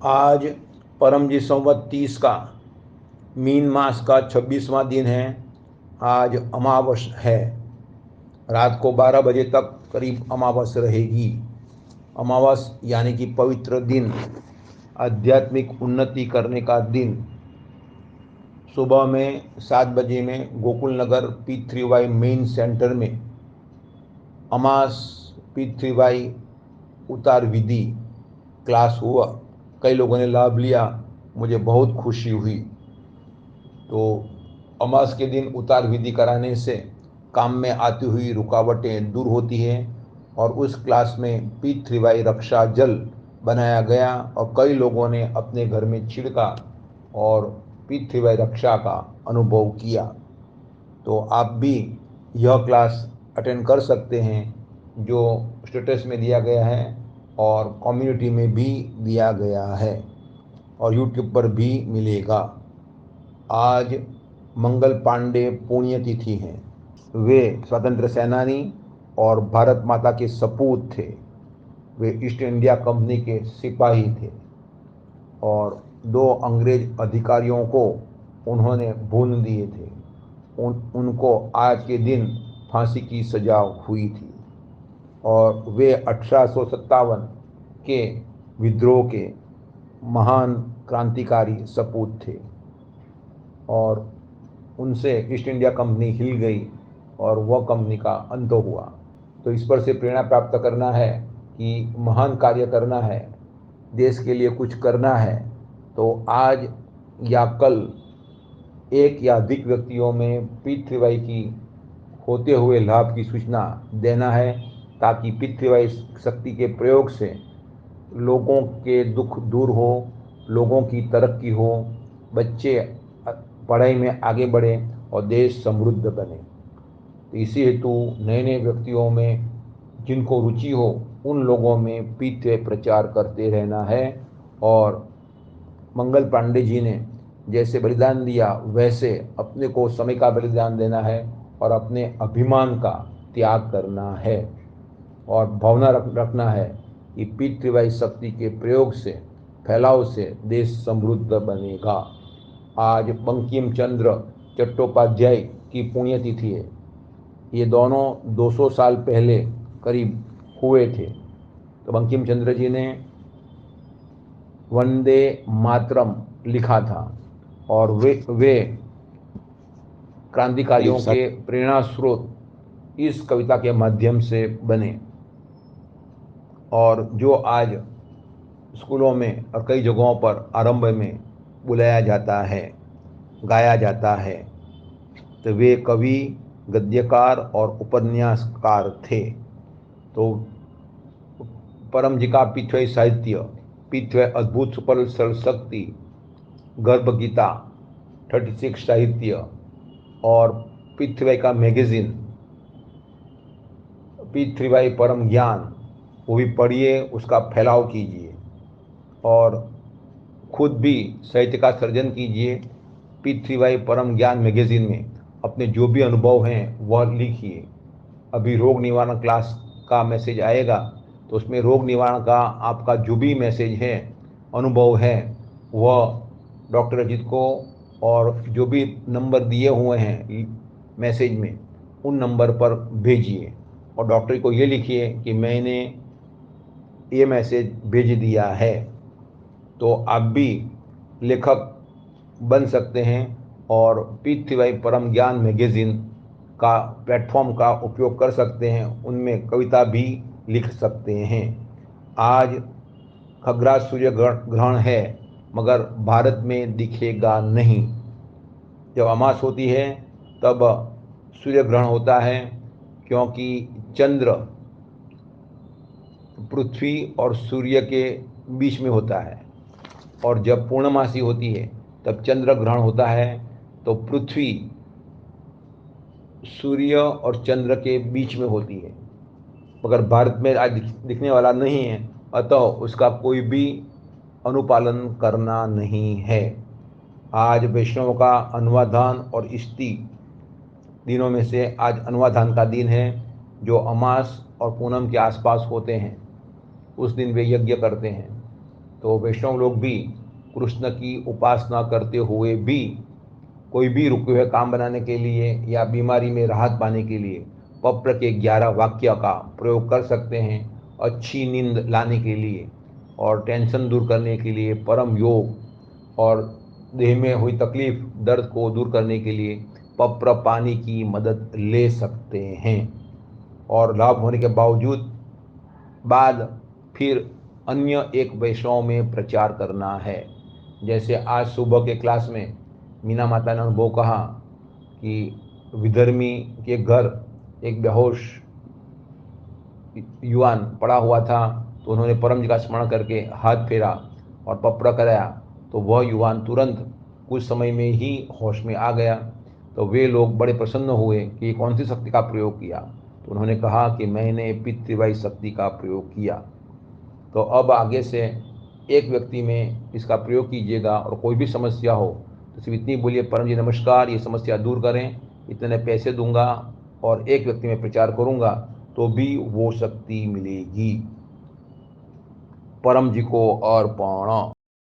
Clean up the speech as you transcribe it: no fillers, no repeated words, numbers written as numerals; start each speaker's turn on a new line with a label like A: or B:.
A: आज परमजी संवत 30 का मीन मास का 26वां दिन है। आज अमावस है। रात को 12 बजे तक करीब अमावस रहेगी। अमावस यानी कि पवित्र दिन, आध्यात्मिक उन्नति करने का दिन। सुबह में 7 बजे में गोकुल नगर P3Y मेन सेंटर में अमास P3Y उतार विधि क्लास हुआ। कई लोगों ने लाभ लिया, मुझे बहुत खुशी हुई। तो अमास के दिन उतार विधि कराने से काम में आती हुई रुकावटें दूर होती हैं और उस क्लास में P3Y रक्षा जल बनाया गया और कई लोगों ने अपने घर में छिड़का और P3Y रक्षा का अनुभव किया। तो आप भी यह क्लास अटेंड कर सकते हैं जो स्टेटस में दिया गया है और कम्युनिटी में भी दिया गया है और यूट्यूब पर भी मिलेगा। आज मंगल पांडे पुण्यतिथि हैं। वे स्वतंत्र सेनानी और भारत माता के सपूत थे। वे ईस्ट इंडिया कंपनी के सिपाही थे और 2 अंग्रेज अधिकारियों को उन्होंने भून दिए थे। उनको आज के दिन फांसी की सजा हुई थी और वे 1857 के विद्रोह के महान क्रांतिकारी सपूत थे और उनसे ईस्ट इंडिया कंपनी हिल गई और वह कंपनी का अंत हुआ। तो इस पर से प्रेरणा प्राप्त करना है कि महान कार्य करना है, देश के लिए कुछ करना है, तो आज या कल एक या अधिक व्यक्तियों में P3Y की होते हुए लाभ की सूचना देना है ताकि P3Y शक्ति के प्रयोग से लोगों के दुख दूर हो, लोगों की तरक्की हो, बच्चे पढ़ाई में आगे बढ़े और देश समृद्ध बने। तो इसी हेतु नए नए व्यक्तियों में जिनको रुचि हो उन लोगों में P3Y प्रचार करते रहना है और मंगल पांडे जी ने जैसे बलिदान दिया वैसे अपने को समय का बलिदान देना है और अपने अभिमान का त्याग करना है और भावना रखना है कि P3Y शक्ति के प्रयोग से, फैलाव से देश समृद्ध बनेगा। आज बंकिम चंद्र चट्टोपाध्याय की पुण्यतिथि है। ये दोनों 200 साल पहले करीब हुए थे। तो बंकिम चंद्र जी ने वंदे मातरम लिखा था और वे क्रांतिकारियों के प्रेरणा स्रोत इस कविता के माध्यम से बने और जो आज स्कूलों में और कई जगहों पर आरंभ में बुलाया जाता है, गाया जाता है। तो वे कवि, गद्यकार और उपन्यासकार थे। तो परम जी का P3Y साहित्य, P3Y अद्भुत सुपर शक्ति, गर्भ गीता 36 साहित्य और P3Y का मैगजीन P3Y परम ज्ञान, वो भी पढ़िए, उसका फैलाव कीजिए और खुद भी साहित्य का सर्जन कीजिए। P3Y परम ज्ञान मैगजीन में अपने जो भी अनुभव हैं वह लिखिए। अभी रोग निवारण क्लास का मैसेज आएगा तो उसमें रोग निवारण का आपका जो भी मैसेज है, अनुभव है, वह डॉक्टर अजीत को और जो भी नंबर दिए हुए हैं मैसेज में उन नंबर पर भेजिए और डॉक्टर को ये लिखिए कि मैंने ये मैसेज भेज दिया है। तो आप भी लेखक बन सकते हैं और P3Y परम ज्ञान मैगजीन का प्लेटफॉर्म का उपयोग कर सकते हैं, उनमें कविता भी लिख सकते हैं। आज खग्रास सूर्य ग्रहण है मगर भारत में दिखेगा नहीं। जब अमास होती है तब सूर्य ग्रहण होता है क्योंकि चंद्र पृथ्वी और सूर्य के बीच में होता है और जब पूर्णमासी होती है तब चंद्र ग्रहण होता है। तो पृथ्वी सूर्य और चंद्र के बीच में होती है मगर भारत में आज दिखने वाला नहीं है, अतः उसका कोई भी अनुपालन करना नहीं है। आज वैष्णव का अनुवाधान और इष्टि दिनों में से आज अनुवाधान का दिन है जो अमास और पूनम के आसपास होते हैं। उस दिन वे यज्ञ करते हैं तो वैष्णव लोग भी कृष्ण की उपासना करते हुए भी कोई भी रुके हुए काम बनाने के लिए या बीमारी में राहत पाने के लिए पप्र के 11 वाक्य का प्रयोग कर सकते हैं। अच्छी नींद लाने के लिए और टेंशन दूर करने के लिए, परम योग और देह में हुई तकलीफ दर्द को दूर करने के लिए पप्र पानी की मदद ले सकते हैं। और लाभ होने के बावजूद बाद फिर अन्य एक वैष्णव में प्रचार करना है। जैसे आज सुबह के क्लास में मीना माता ने अनुभव कहा कि विधर्मी के घर एक बेहोश युवान पड़ा हुआ था, तो उन्होंने परम जी का स्मरण करके हाथ फेरा और पपड़ा कराया, तो वह युवान तुरंत कुछ समय में ही होश में आ गया। तो वे लोग बड़े प्रसन्न हुए कि कौन सी शक्ति का प्रयोग किया, तो उन्होंने कहा कि मैंने पितृवाई शक्ति का प्रयोग किया। तो अब आगे से एक व्यक्ति में इसका प्रयोग कीजिएगा और कोई भी समस्या हो तो सिर्फ इतनी बोलिए, परम जी नमस्कार, ये समस्या दूर करें, इतने पैसे दूंगा और एक व्यक्ति में प्रचार करूंगा तो भी वो शक्ति मिलेगी। परम जी को अर्पण।